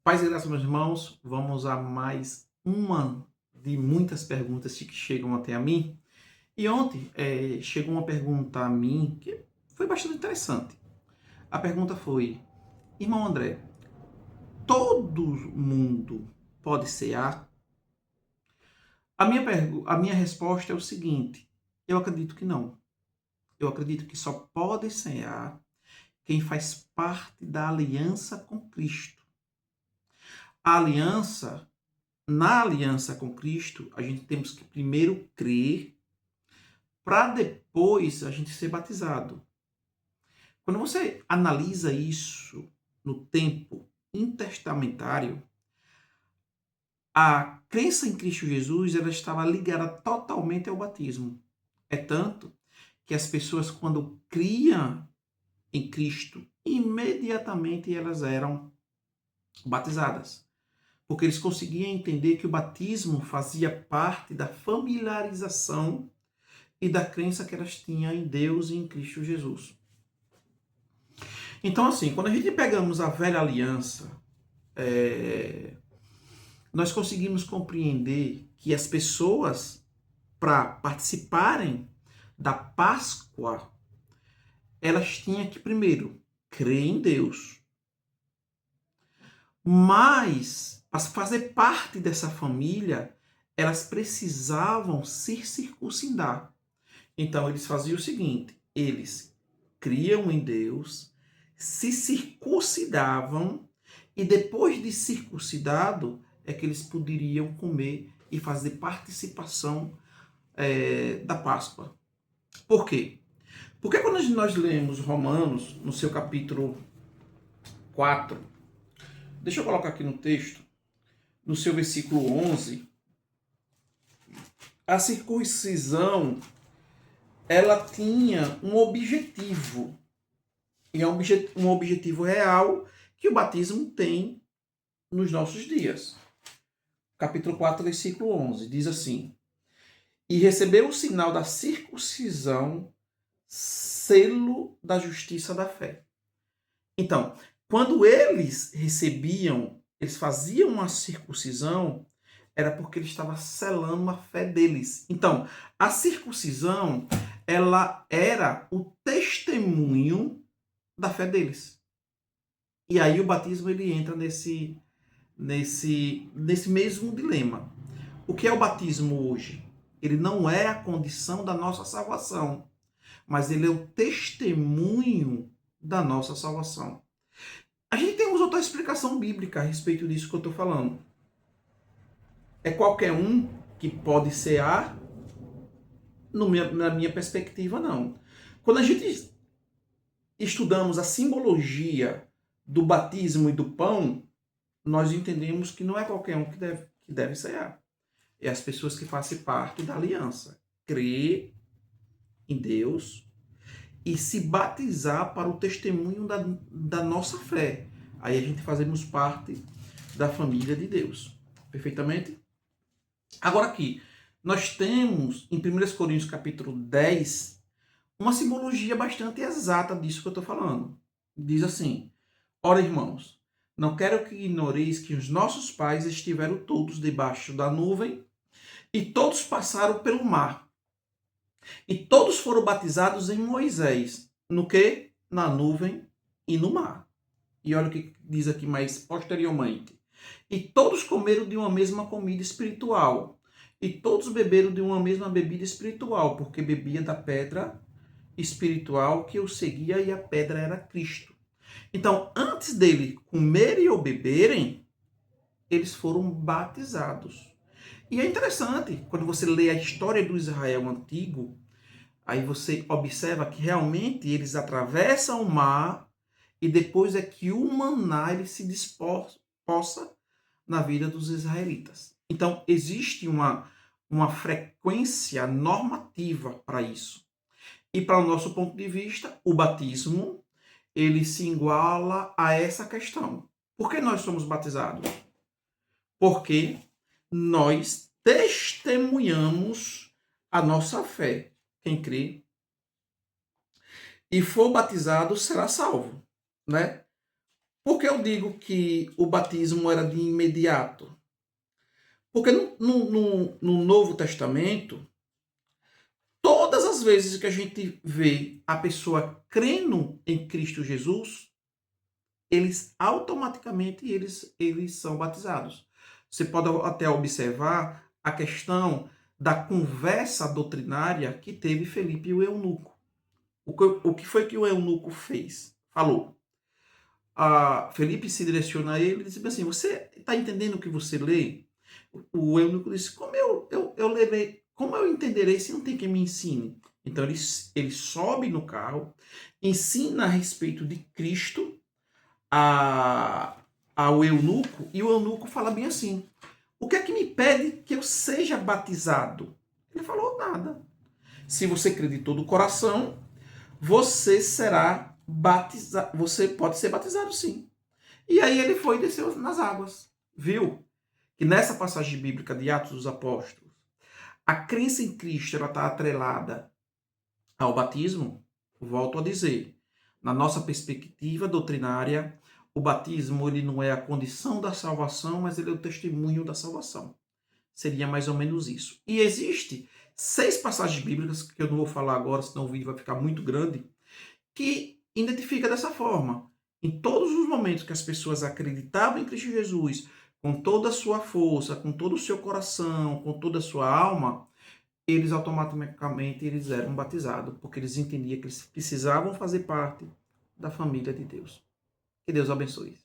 Paz e graça, meus irmãos, vamos a mais uma de muitas perguntas que chegam até a mim. E ontem chegou uma pergunta a mim que foi bastante interessante. A pergunta foi: Irmão André, todo mundo pode cear? A minha resposta é o seguinte: eu acredito que não. Eu acredito que só pode cear quem faz parte da aliança com Cristo. A aliança Na aliança com Cristo, a gente temos que primeiro crer para depois a gente ser batizado. Quando você analisa isso no tempo intertestamentário, a crença em Cristo Jesus ela estava ligada totalmente ao batismo. É tanto que as pessoas, quando criam em Cristo, imediatamente elas eram batizadas. Porque eles conseguiam entender que o batismo fazia parte da familiarização e da crença que elas tinham em Deus e em Cristo Jesus. Então, assim, quando a gente pegamos a velha aliança, nós conseguimos compreender que as pessoas, para participarem da Páscoa, elas tinham que, primeiro, crer em Deus. Mas, para fazer parte dessa família, elas precisavam se circuncidar. Então, eles faziam o seguinte: eles criam em Deus, se circuncidavam, e depois de circuncidado, é que eles poderiam comer e fazer participação da Páscoa. Por quê? Porque quando nós lemos Romanos, no seu capítulo 4, deixa eu colocar aqui no texto, no seu versículo 11, a circuncisão, ela tinha um objetivo, e é um objetivo real que o batismo tem nos nossos dias. Capítulo 4, versículo 11, diz assim: E recebeu o sinal da circuncisão, selo da justiça da fé. Então, quando eles faziam uma circuncisão, era porque ele estava selando a fé deles. Então, a circuncisão, ela era o testemunho da fé deles. E aí o batismo ele entra nesse mesmo dilema. O que é o batismo hoje? Ele não é a condição da nossa salvação, mas ele é o testemunho da nossa salvação. A gente tem outra explicação bíblica a respeito disso que eu estou falando. É qualquer um que pode cear? Na minha perspectiva, não. Quando a gente estudamos a simbologia do batismo e do pão, nós entendemos que não é qualquer um que deve cear. É as pessoas que fazem parte da aliança. Crer em Deus e se batizar para o testemunho da nossa fé. Aí a gente fazemos parte da família de Deus. Perfeitamente? Agora aqui, nós temos em 1 Coríntios capítulo 10 uma simbologia bastante exata disso que eu estou falando. Diz assim: Ora, irmãos, não quero que ignoreis que os nossos pais estiveram todos debaixo da nuvem e todos passaram pelo mar. E todos foram batizados em Moisés. No que? Na nuvem e no mar. E olha o que diz aqui mais posteriormente. E todos comeram de uma mesma comida espiritual. E todos beberam de uma mesma bebida espiritual, porque bebia da pedra espiritual que o seguia, e a pedra era Cristo. Então, antes dele comerem ou beberem, eles foram batizados. E é interessante, quando você lê a história do Israel antigo, aí você observa que realmente eles atravessam o mar e depois é que o maná ele se disposta na vida dos israelitas. Então, existe uma frequência normativa para isso. E para o nosso ponto de vista, o batismo, ele se iguala a essa questão. Por que nós somos batizados? Porque nós testemunhamos a nossa fé. Quem crê e for batizado será salvo, né? Por que eu digo que o batismo era de imediato? Porque no Novo Testamento, todas as vezes que a gente vê a pessoa crendo em Cristo Jesus, eles automaticamente eles são batizados. Você pode até observar a questão da conversa doutrinária que teve Felipe e o eunuco. O que foi que o eunuco fez? Falou. Felipe se direciona a ele e disse assim: você está entendendo o que você lê? O eunuco disse: como eu lerei, como eu entenderei se não tem quem me ensine? Então ele sobe no carro, ensina a respeito de Cristo ao eunuco, e o eunuco fala bem assim: o que é que me pede que eu seja batizado? Ele falou: nada. Se você crê de todo o coração, você será batizado, você pode ser batizado sim. E aí ele foi e desceu nas águas. Viu que nessa passagem bíblica de Atos dos Apóstolos, a crença em Cristo está atrelada ao batismo? Volto a dizer, na nossa perspectiva doutrinária, o batismo ele não é a condição da salvação, mas ele é o testemunho da salvação. Seria mais ou menos isso. E existe 6 passagens bíblicas, que eu não vou falar agora, senão o vídeo vai ficar muito grande, que identifica dessa forma. Em todos os momentos que as pessoas acreditavam em Cristo Jesus, com toda a sua força, com todo o seu coração, com toda a sua alma, eles automaticamente eles eram batizados, porque eles entendiam que eles precisavam fazer parte da família de Deus. Que Deus abençoe.